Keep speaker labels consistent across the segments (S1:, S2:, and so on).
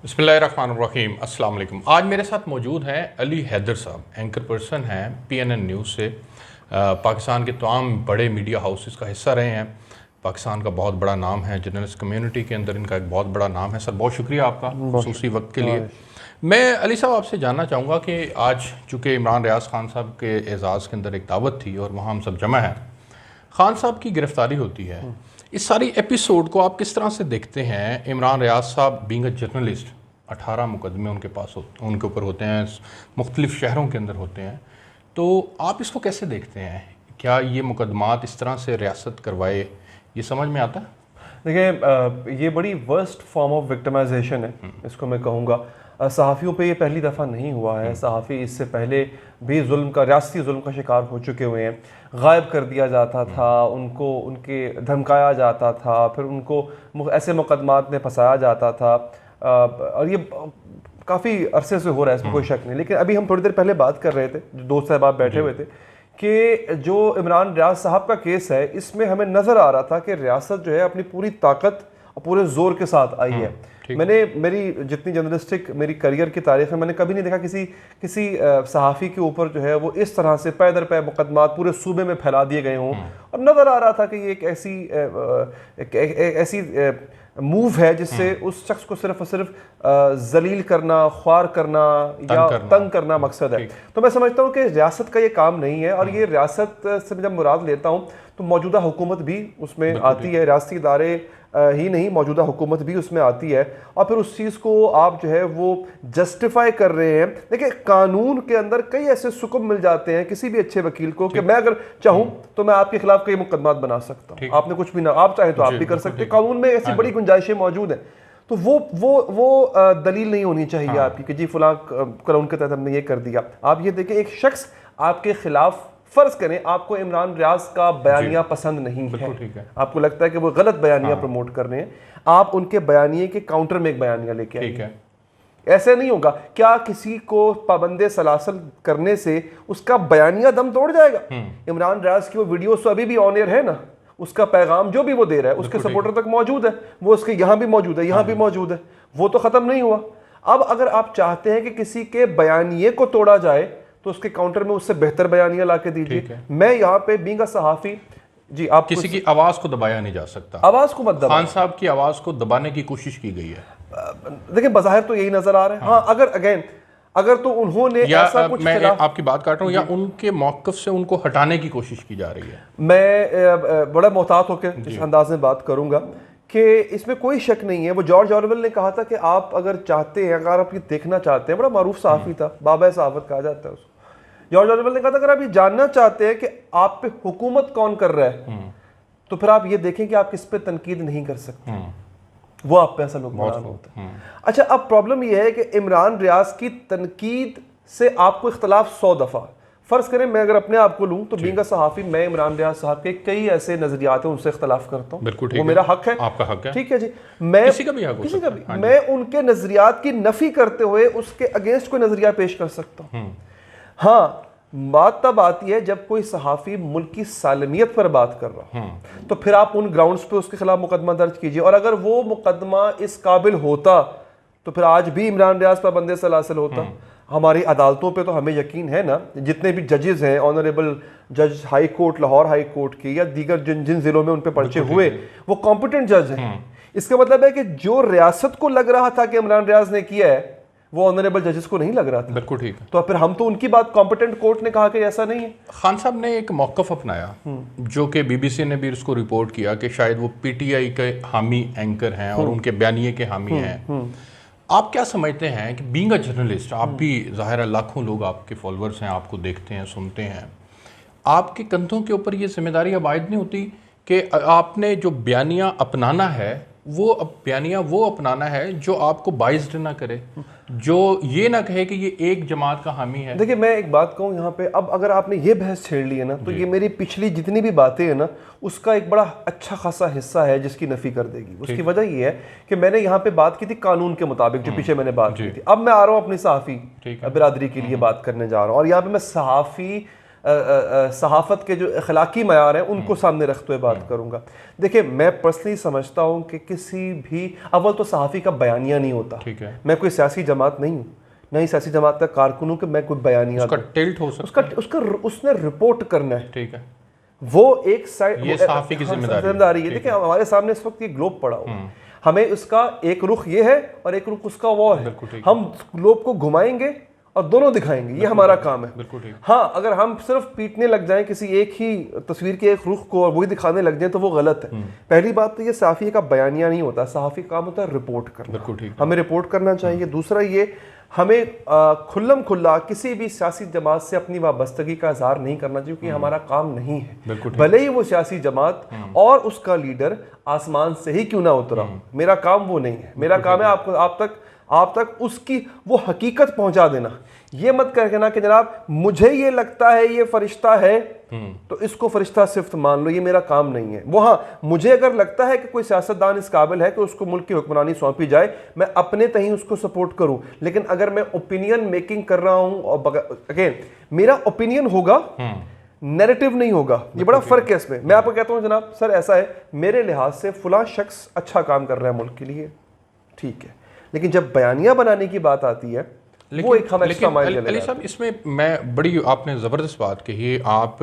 S1: बिस्मिल्लाहिर्रहमानिर्रहीम अस्सलाम वालेकुम। आज मेरे साथ मौजूद हैं अली हैदर साहब, एंकर पर्सन हैं PNN न्यूज़ से। पाकिस्तान के तमाम बड़े मीडिया हाउसेस का हिस्सा रहे हैं। पाकिस्तान का बहुत बड़ा नाम है, जर्नलिस्ट कम्युनिटी के अंदर इनका एक बहुत बड़ा नाम है। सर बहुत शुक्रिया आपका खुसूसी वक्त के लिए। मैं अली साहब आपसे जानना चाहूँगा कि आज चूँकि इमरान रियाज खान साहब के एजाज़ के अंदर एक दावत थी और वहाँ हम सब जमा हैं, खान साहब की गिरफ़्तारी होती है। इस सारी एपिसोड को आप किस तरह से देखते हैं? इमरान रियाज साहब बीइंग अ जर्नलिस्ट, 18 मुकदमे उनके पास उनके ऊपर होते हैं, मुख्तलिफ़ शहरों के अंदर होते हैं, तो आप इसको कैसे देखते हैं? क्या ये मुकदमात इस तरह से रियासत करवाए, ये समझ में आता है?
S2: देखिए, ये बड़ी वर्स्ट फॉर्म ऑफ विक्टिमाइजेशन है, इसको मैं कहूँगा। सहाफ़ियों पे ये पहली दफ़ा नहीं हुआ है। सहाफ़ी इससे पहले भी रियासती जुल्म का शिकार हो चुके हुए हैं। गायब कर दिया जाता था उनको, उनके धमकाया जाता था, फिर उनको ऐसे मुकदमात में फंसाया जाता था, और ये काफ़ी अरसे से हो रहा है, इसमें कोई शक नहीं। लेकिन अभी हम थोड़ी देर पहले बात कर रहे थे, जो दोस्त साहब आप बैठे हुए थे, कि जो इमरान रियाज साहब का केस है, इसमें हमें नज़र आ रहा था कि रियासत जो है अपनी पूरी ताकत और पूरे जोर के साथ आई है। मेरी जितनी जर्नलिस्टिक मेरी करियर की तारीख में मैंने कभी नहीं देखा किसी सहाफ़ी के ऊपर जो है वो इस तरह से पै दर पै मुकदमात पूरे सूबे में फैला दिए गए हों। और नज़र आ रहा था कि ये एक ऐसी मूव है जिससे उस शख्स को सिर्फ और सिर्फ जलील करना, ख्वार करना या तंग करना मकसद है। तो मैं समझता हूँ कि रियासत का ये काम नहीं है। और ये रियासत से जब मुराद लेता हूँ तो मौजूदा हुकूमत भी उसमें आती है, रियासती इदारे ही नहीं, मौजूदा हुकूमत भी उसमें आती है। और फिर उस चीज़ को आप जो है वो जस्टिफाई कर रहे हैं। देखिए, कानून के अंदर कई ऐसे सुकुम मिल जाते हैं किसी भी अच्छे वकील को कि मैं अगर चाहूँ तो मैं आपके खिलाफ कई मुकदमात बना सकता हूँ। आपने कुछ भी ना, आप चाहे तो आप भी कर सकते हैं। कानून में ऐसी बड़ी गुंजाइशें मौजूद हैं। तो वो दलील नहीं होनी चाहिए आपकी कि जी फलां कानून के तहत हमने ये कर दिया। आप ये देखें, एक शख्स आपके खिलाफ, फर्ज करें आपको इमरान रियाज का बयानिया पसंद नहीं है, आपको लगता है कि वो गलत बयानिया प्रमोट कर रहे हैं, आप उनके बयानिए के काउंटर में एक बयानिया लेके आइए। ऐसे नहीं होगा। क्या किसी को पाबंदे सलासल करने से उसका बयानिया दम तोड़ जाएगा? इमरान रियाज की वो वीडियो तो अभी भी ऑन एयर है ना, उसका पैगाम जो भी वो दे रहा है उसके सपोर्टर तक मौजूद है, वो उसके यहाँ भी मौजूद है, यहाँ भी मौजूद है, वो तो खत्म नहीं हुआ। अब अगर आप चाहते हैं कि किसी के बयानिए को तोड़ा जाए तो उसके काउंटर में उससे बेहतर बयानिया लाके दीजिए। मैं यहाँ पे बीइंग अ सहाफ़ी, जी आप
S1: किसी की आवाज को दबाया नहीं जा सकता।
S2: आवाज को मत दबाएं।
S1: खान साहब की आवाज को दबाने की कोशिश की गई है।
S2: देखिए, बज़ाहिर तो यही नजर आ रहा है। हाँ, अगर तो उन्होंने ऐसा कुछ,
S1: मैं आपकी बात काट रहा हूँ, या उनके मौक़िफ़ से उनको हटाने की कोशिश की जा रही है।
S2: मैं बड़ा मोहतात होकर इस अंदाज में बात करूंगा कि इसमें कोई शक नहीं है। वो जॉर्ज ऑरवेल ने कहा था कि आप अगर चाहते हैं, अगर आप ये देखना चाहते हैं, बड़ा मारूफ सहाफ़ी था, बाबा सहाफ़त कहा जाता है उसको। जॉर्ज ऑरवेल ने कहा था अगर आप ये जानना चाहते हैं कि आप पे हुकूमत कौन कर रहा है, तो फिर आप ये देखें कि आप किस पे तनकीद नहीं कर सकते, वो आप पे असल हुक्मरान होता है। अच्छा, अब प्रॉब्लम ये है कि इमरान रियाज की तनकीद से आपको इख्तलाफ 100 दफ़ा, फर्ज करें मैं अगर अपने आप को लूँ तो बीइंग अ सहाफ़ी मैं इमरान रियाज साहब के कई ऐसे नजरियात हैं उनसे इख्तलाफ करता हूँ, वो मेरा हक है,
S1: आपका हक है,
S2: ठीक है जी। मैं
S1: किसी का भी हक हो सकता है।
S2: मैं उनके नजरियात की नफी करते हुए उसके अगेंस्ट कोई नजरिया पेश कर सकता हूँ। हाँ, बात तब आती है जब कोई सहाफ़ी मुल्क की सालमियत पर बात कर रहा हो, तो फिर आप उन ग्राउंड्स पे उसके खिलाफ मुकदमा दर्ज कीजिए। और अगर वो मुकदमा इस काबिल होता तो फिर आज भी इमरान रियाज पाबंदे सलासल होता। हमारी अदालतों पे तो हमें यकीन है ना, जितने भी जजेस हैं, ऑनरेबल जज high court, Lahore high court के या दीगर जिन जिलों में उन पे पर्चे हुए, वो कॉम्पिटेंट जज हैं। इसका मतलब है कि जो रियासत को लग रहा था कि इमरान रियाज ने किया है, वो ऑनरेबल जजेस को नहीं लग रहा था।
S1: बिल्कुल ठीक है।
S2: तो फिर हम तो उनकी बात, कॉम्पिटेंट कोर्ट ने कहा कि ऐसा नहीं है।
S1: खान साहब ने एक मौक़िफ़ अपनाया जो कि BBC ने भी उसको रिपोर्ट किया कि शायद वो PTI के हामी एंकर हैं और उनके बयानिए के हामी हैं। आप क्या समझते हैं कि बीइंग अ जर्नलिस्ट, आप भी ज़ाहिर है लाखों लोग आपके फॉलोअर्स हैं, आपको देखते हैं, सुनते हैं, आपके कंधों के ऊपर ये जिम्मेदारी अब आयद नहीं होती कि आपने जो बयानिया अपनाना है वो अपनाना है जो आपको बाइज्ड ना करे, जो ये ना कहे कि ये एक जमात का हामी है?
S2: देखिए, मैं एक बात कहूँ यहाँ पे, अब अगर आपने ये बहस छेड़ ली है ना, तो ये मेरी पिछली जितनी भी बातें हैं ना, उसका एक बड़ा अच्छा खासा हिस्सा है जिसकी नफी कर देगी। उसकी वजह ये है कि मैंने यहाँ पे बात की थी कानून के मुताबिक, जो पीछे मैंने बात की थी। अब मैं आ रहा हूँ अपनी सहाफ़ी बिरादरी के लिए बात करने जा रहा हूँ, और यहाँ पे मैं सहाफ़ी सहाफ़त के जो अखलाकी मयार हैं उनको सामने रखते हुए बात करूँगा। देखिए, मैं पर्सनली समझता हूँ कि किसी भी, अव्वल तो सहाफ़ी का बयानिया नहीं होता।
S1: ठीक है।
S2: मैं कोई सियासी जमात नहीं हूँ, नहीं सियासी जमात का कारकुन हूँ कि मैं कोई बयानिया
S1: उसका टिल्ट हो सकता है।
S2: उसका उसने रिपोर्ट करना है।
S1: ठीक है।
S2: वो एक साइड,
S1: ये सहाफ़ी की
S2: जिम्मेदारी है। देखिए, हमारे सामने इस वक्त ये ग्लोब पड़ा हुआ है, हमें उसका एक रुख ये है और एक रुख उसका वो है। हम ग्लोब को घुमाएंगे और दोनों दिखाएंगे, ये हमारा काम है।
S1: बिल्कुल ठीक।
S2: हाँ, अगर हम सिर्फ पीटने लग जाएं किसी एक ही तस्वीर के एक रुख को और वही दिखाने लग जाएं तो वो गलत है। पहली बात तो ये सहाफ़ी का बयानिया नहीं होता, सहाफ़ी का काम होता है रिपोर्ट करना।
S1: बिल्कुल ठीक।
S2: हमें रिपोर्ट करना चाहिए। दूसरा ये, हमें खुल्लम खुल्ला किसी भी सियासी जमात से अपनी वाबस्तगी का इजहार नहीं करना चाहिए, क्योंकि हमारा काम नहीं है। भले ही वो सियासी जमात और उसका लीडर आसमान से ही क्यों ना उतरा, मेरा काम वो नहीं है। मेरा काम है आप तक उसकी वो हकीकत पहुंचा देना। ये मत कहना कि जनाब मुझे ये लगता है ये फरिश्ता है तो इसको फरिश्ता सिर्फ मान लो, ये मेरा काम नहीं है। वो हाँ, मुझे अगर लगता है कि कोई सियासतदान इस काबिल है कि उसको मुल्क की हुक्मरानी सौंपी जाए, मैं अपने तहीं उसको सपोर्ट करूं। लेकिन अगर मैं ओपिनियन मेकिंग कर रहा हूं और अगेन मेरा ओपिनियन होगा, नैरेटिव नहीं होगा, ये बड़ा फर्क है इसमें। मैं आपको कहता हूं जनाब सर ऐसा है, मेरे लिहाज से फलां शख्स अच्छा काम कर रहा है मुल्क के लिए, ठीक है, लेकिन जब बयानिया बनाने की बात आती है वो एक हम एक्स्ट्रा माइल
S1: अली साहब, इसमें मैं बड़ी आपने ज़बरदस्त बात कही है। आप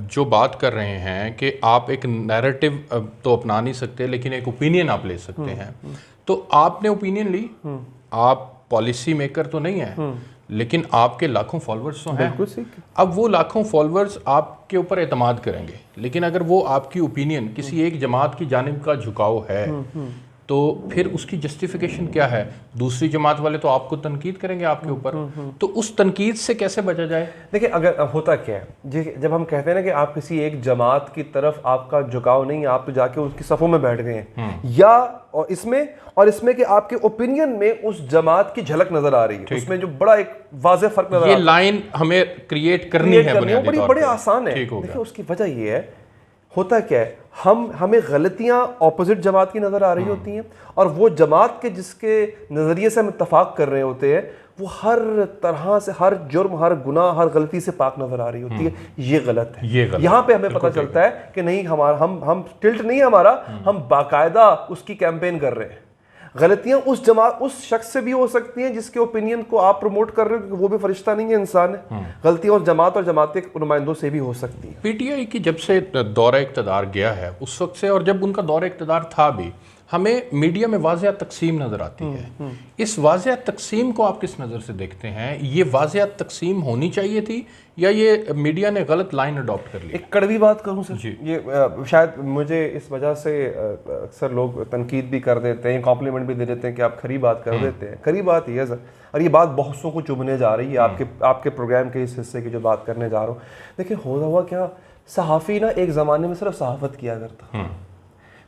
S1: जो बात कर रहे हैं कि आप एक नैरेटिव तो अपना नहीं सकते, लेकिन एक ओपिनियन आप ले सकते हैं। तो आपने ओपिनियन ली, आप पॉलिसी मेकर तो नहीं है, लेकिन आपके लाखों फॉलोअर्स तो हैं। अब वो लाखों फॉलोअर्स आपके ऊपर एतमाद करेंगे, लेकिन अगर वो आपकी ओपिनियन किसी एक जमात की जानिब का झुकाव है तो फिर उसकी जस्टिफिकेशन क्या है? दूसरी जमात वाले तो आपको तनकीद करेंगे आपके ऊपर, तो उस तनकीद से कैसे बचा जाए?
S2: देखिए, अगर होता क्या है, जब हम कहते हैं ना कि आप किसी एक जमात की तरफ आपका झुकाव नहीं, आप तो जाके उसकी सफ़ों में बैठ गए हैं, या और इसमें कि आपके ओपिनियन में उस जमात की झलक नजर आ रही है, उसमें जो बड़ा एक वाज़ेह फर्क नजर आता है।
S1: ये लाइन हमें क्रिएट करनी है,
S2: बड़ी आसान है। देखिए, उसकी वजह ये है, होता क्या है, हमें गलतियां ऑपोजिट जमात की नज़र आ रही होती हैं, और वो जमात के जिसके नज़रिए से हम इत्तफाक कर रहे होते हैं वो हर तरह से, हर जुर्म, हर गुनाह, हर गलती से पाक नज़र आ रही होती है। ये गलत है। यहाँ पे हमें पता चलता है कि नहीं, हमारा हम टिल्ट नहीं है हमारा, हम बाकायदा उसकी कैंपेन कर रहे हैं। गलतियां उस शख्स से भी हो सकती हैं जिसके ओपिनियन को आप प्रमोट कर रहे हो, क्योंकि वो भी फरिश्ता नहीं है, इंसान है। गलतियां उस जमात और जमात के नुमाइंदों से भी हो सकती हैं।
S1: पीटीआई की जब से दौरा इक़्तिदार गया है उस वक्त से, और जब उनका दौरा इक़्तिदार था भी, हमें मीडिया में वाज़िया तकसीम नज़र आती है। इस वाज़िया तकसीम को आप किस नज़र से देखते हैं? ये वाज़िया तकसीम होनी चाहिए थी या ये मीडिया ने गलत लाइन अडॉप्ट कर ली?
S2: एक कड़वी बात कहूँ सर, ये शायद मुझे इस वजह से अक्सर लोग तनकीद भी कर देते हैं, कॉम्प्लीमेंट भी दे देते हैं कि आप खरी बात कर देते हैं। खरी बात ये है सर, और ये बात बहुतों को चुभने जा रही है, आपके प्रोग्राम के इस हिस्से की जो बात करने जा रहा हूँ। देखिए, हुआ क्या, सहाफ़ी ना एक ज़माने में सिर्फ सहाफ़त किया करता,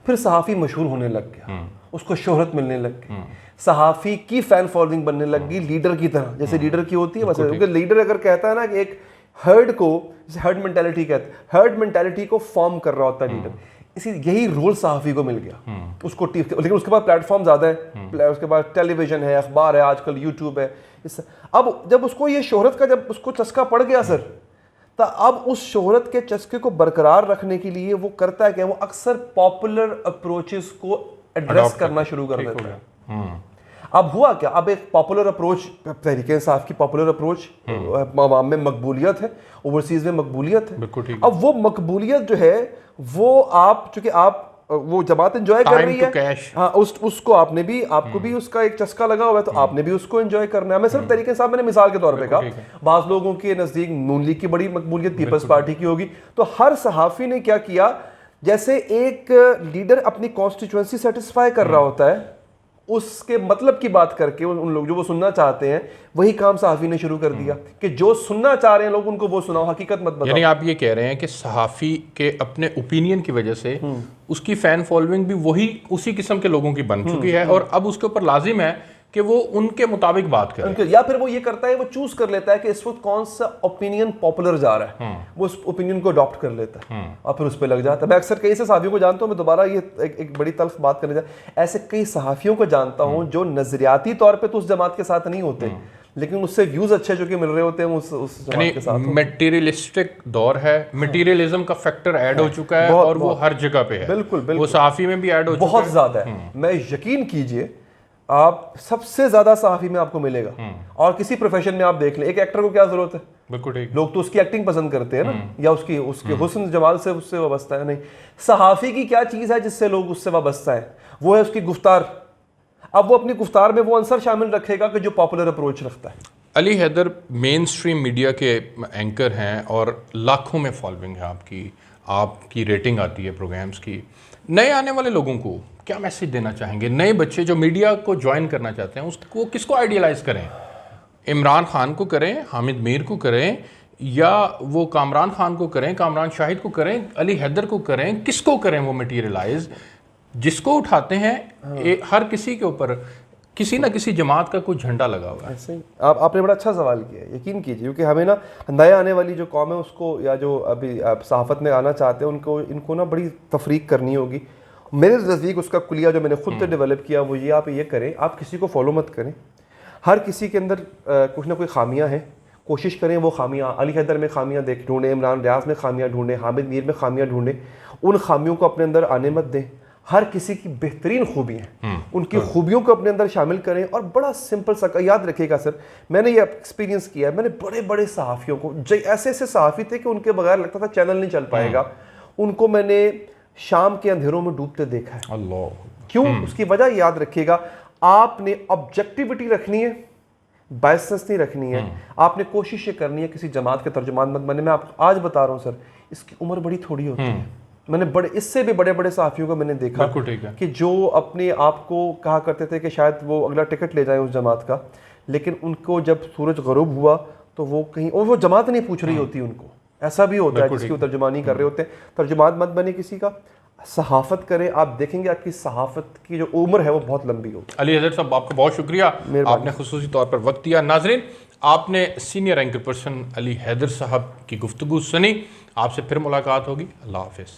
S2: फिर सहाफ़ी मशहूर होने लग गया, उसको शोहरत मिलने लग गई, सहाफ़ी की फ़ैन फॉलोइंग बनने लग गई लीडर की तरह, जैसे लीडर की होती है वैसे। क्योंकि लीडर अगर कहता है ना कि एक हर्ड को, जैसे हर्ड मेंटालिटी कहते हैं, हर्ड मेंटालिटी को फॉर्म कर रहा होता है लीडर, यही रोल सहाफ़ी को मिल गया उसको। लेकिन उसके बाद प्लेटफॉर्म ज़्यादा है, उसके बाद टेलीविज़न है, अखबार है, आजकल यूट्यूब है। अब जब उसको ये शोहरत का जब उसको चस्का पड़ गया सर, तो अब उस शोहरत के चस्के को बरकरार रखने के लिए वो करता है कि वो अक्सर पॉपुलर अप्रोचेस को एड्रेस करना शुरू कर देता है। अब हुआ क्या, अब एक पॉपुलर अप्रोच, तहरीक इंसाफ की पॉपुलर अप्रोच अवाम में मकबूलियत है, ओवरसीज में मकबूलियत है। अब वो मकबूलियत जो है वो आप, चूंकि आप वो जमात एंजॉय कर रही है, हाँ, उसको आपको भी उसका एक चस्का लगा हुआ है, तो आपने भी उसको एंजॉय करना है। मैं सिर्फ तरीके से, मैंने मिसाल के तौर पे कहा, बाज लोगों के नजदीक नून लीग की बड़ी मकबूलियत पीपल्स पार्टी की होगी, तो हर सहाफी ने क्या किया, जैसे एक लीडर अपनी कॉन्स्टिट्यूएंसी सेटिस्फाई कर रहा होता है, उसके मतलब की बात करके उन लोग जो वो सुनना चाहते हैं, वही काम सहाफ़ी ने शुरू कर दिया कि जो सुनना चाह रहे हैं लोग उनको वो सुनाओ, हकीकत मत बताओ।
S1: यानी आप ये कह रहे हैं कि सहाफ़ी के अपने ओपिनियन की वजह से उसकी फ़ैन फॉलोइंग भी वही उसी किस्म के लोगों की बन चुकी है, और अब उसके ऊपर लाजिम है कि वो उनके मुताबिक बात करे,
S2: या फिर वो ये करता है, वो चूज कर लेता है कि इस वक्त कौन सा ओपिनियन पॉपुलर जा रहा है, वो उस ओपिनियन को अडॉप्ट कर लेता है और फिर उस पर लग जाता है। मैं अक्सर कई से सहाफ़ियों को जानता हूँ, मैं दोबारा ये एक बड़ी तल्ख बात करने जा, ऐसे कई सहाफ़ियों को जानता हूँ जो नजरियाती तौर पर तो उस जमात के साथ नहीं होते, लेकिन उससे व्यूज अच्छे जो कि मिल रहे होते हैं उस जमात के साथ।
S1: मटेरियलिस्टिक दौर है, मटेरियलिज्म का फैक्टर ऐड हो चुका है और वो हर जगह पे है।
S2: बिल्कुल बिल्कुल,
S1: वो सहाफ़ी में भी ऐड हो चुका है,
S2: बहुत ज्यादा है। मैं यकीन कीजिए, आप सबसे ज्यादा सहाफ़ी में आपको मिलेगा। और किसी प्रोफेशन में आप देख लें, एक एक्टर को क्या जरूरत है,
S1: बिल्कुल ठीक।
S2: लोग तो उसकी एक्टिंग पसंद करते हैं ना, या उसके हुस्न जमाल से उससे वाबस्ता है। नहीं, सहाफ़ी की क्या चीज़ है जिससे लोग उससे वाबस्ता है, वो है उसकी गुफ्तार। अब वो अपनी गुफ्तार में वो आंसर शामिल रखेगा कि जो पॉपुलर अप्रोच रखता है।
S1: Ali Haider main stream media के एंकर हैं और लाखों में फॉलोइंग है आपकी रेटिंग आती है प्रोग्राम्स की। नए आने वाले लोगों को क्या मैसेज देना चाहेंगे? नए बच्चे जो मीडिया को ज्वाइन करना चाहते हैं उसको किसको आइडियलाइज करें? इमरान खान को करें, हामिद मीर को करें, या वो कामरान खान को करें, कामरान शाहिद को करें, अली हैदर को करें, किसको करें वो मटीरियलाइज? जिसको उठाते हैं हर किसी के ऊपर किसी ना किसी जमात का कुछ झंडा लगा हुआ है।
S2: ऐसे ही आपने बड़ा अच्छा सवाल किया है। यकीन कीजिए, क्योंकि हमें ना नए आने वाली जो कौम है उसको, या जो अभी आप सहाफ़त में आना चाहते हैं इनको ना बड़ी तफरीक करनी होगी। मेरे नज़दीक उसका कुलिया जो मैंने खुद से डेवलप किया वो ये, आप ये करें, आप किसी को फॉलो मत करें। हर किसी के अंदर कुछ ना कोई खामियां हैं, कोशिश करें वो खामियां, अली हैदर में खामियां ढूंढें, इमरान रियाज में खामियां ढूंढें, हामिद मीर में खामियां ढूंढें। उन खामियों को अपने अंदर आने मत दें। हर किसी की बेहतरीन खूबी है, उनकी खूबियों को अपने अंदर शामिल करें। और बड़ा सिंपल सा याद रखिएगा सर, मैंने ये एक्सपीरियंस किया है। मैंने बड़े बड़े सहाफ़ियों को, ऐसे ऐसे सहाफ़ी थे कि उनके बगैर लगता था चैनल नहीं चल पाएगा, उनको मैंने शाम के अंधेरों में डूबते देखा है।
S1: अल्लाह,
S2: क्यों? उसकी वजह याद रखिएगा, आपने ऑब्जेक्टिविटी रखनी है, बायसनेस नहीं रखनी है। आपने कोशिश ये करनी है किसी जमात के तर्जुमान मत बने। मैं आपको आज बता रहा हूँ सर, इसकी उम्र बड़ी थोड़ी होती है। मैंने इससे भी बड़े बड़े सहाफ़ियों को मैंने देखा कि जो अपने आप को कहा करते थे कि शायद वो अगला टिकट ले जाएं उस जमात का, लेकिन उनको जब सूरज गरूब हुआ तो वो कहीं, और वो जमात नहीं पूछ रही होती उनको। ऐसा भी होता है जिसकी वो तर्जुमानी कर रहे होते हैं। तर्जुमान मत बने किसी का, सहाफ़त करें। आप देखेंगे आपकी सहाफ़त की जो उम्र है वो बहुत लंबी होगी।
S1: अली हैदर साहब, आपका बहुत शुक्रिया, आपने खुसूसी तौर पर वक्त दिया। नाजरीन, आपने senior anchor person Ali Haider साहब की गुफ्तगू सुनी। आपसे फिर मुलाकात होगी। अल्लाह हाफ़िज़।